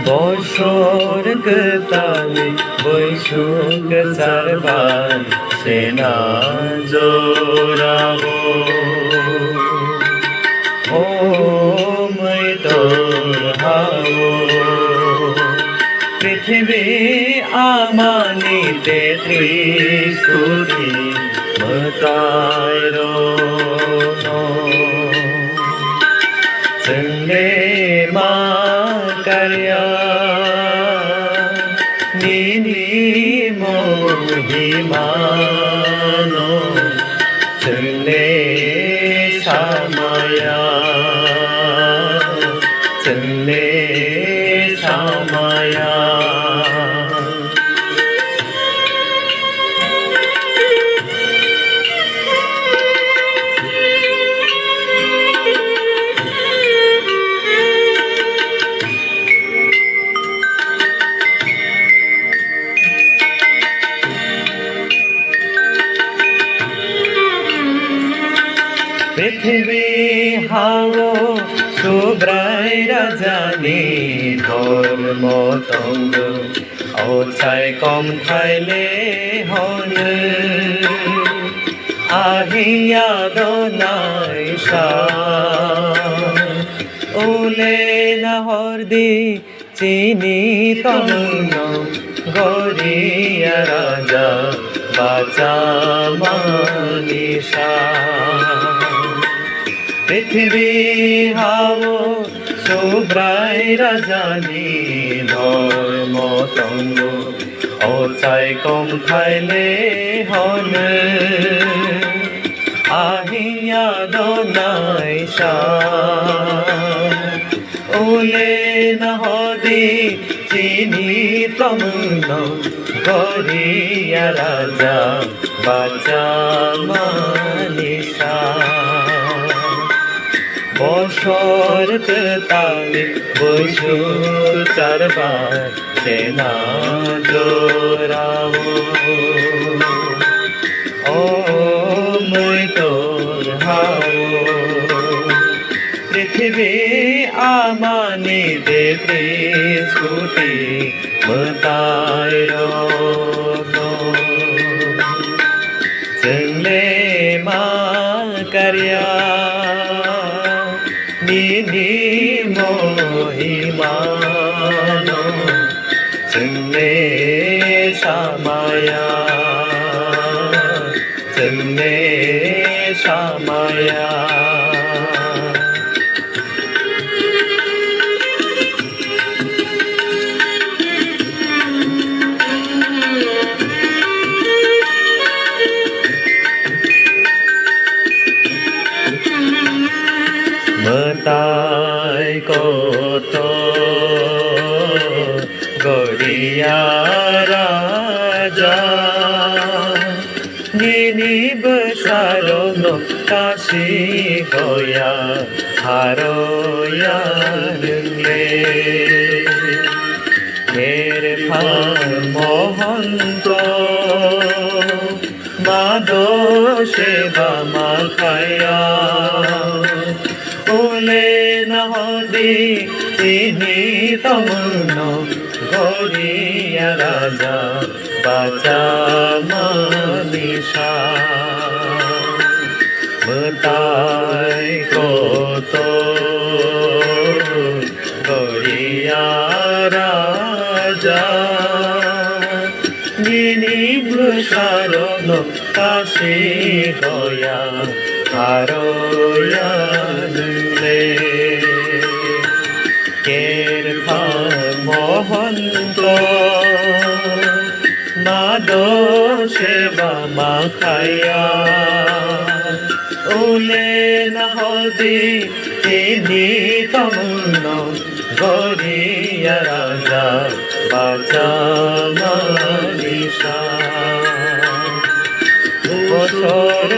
বছর তালে বৈশুক চারবার সেনা জোরাবো ও মই তোর হাও পৃথিবী আমানিতে 30 কোটি মতায় Sende makarya nini mohimano Sende samaya Sende samaya পৃথিবী হাও শুভ্রাই রাজানি ধর্ম তঙ্গ অচাই কম খাইলে হন আহিয়া দনাই ওলে নহর দি চিনি তমন গরিয়া রাজা বাচা মানিসা পৃথিবী হাও শুভ্রাই রাজানি ধর্ম তঙ্গ অচাই কম খাইলে হন আহিয়া দনাই ওলে নহদি চিনি তমন গরিয়া রাজা বাচা মানিসা বছর তালে বৈশুক চারবার সেনা জোরাবো ও মই তোর হাও পৃথিবী আমানিতে 30 কোটি মতায় চলে মাকারিয়া নিধি মহিমানো চলে সামায়া চলে সামায়া মতায় কত গরিয়া রাজা নিনিব সারণ কাশি হয়া হারয়া রে হের মহন্ত মাদো সেবা মাখায়া ওলে নহদি চিনি তমন গরিয়া রাজা বাচা মানিসা মতাই কত গরিয়া রাজা নিনিব সারণ কাশি হয়া হারয়া কের মহন্ত মাদো সেবা মাখায়া ওলে নহদি চিনি তমন গরিয়া রাজা বাচা মানিসা বছর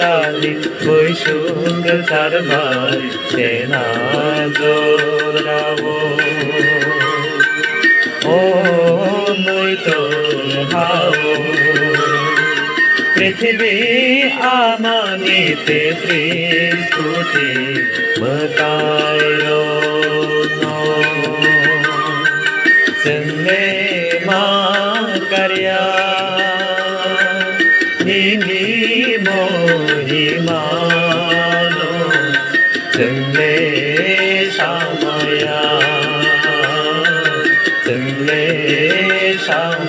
তালে বৈশুক চারবার সেনা জোরাবো ও মই তোর হাও পৃথিবী আমানিতে 30 কোটি মতায় Arya Nini Mohimano Tumle Shamaya Tumle Shamaya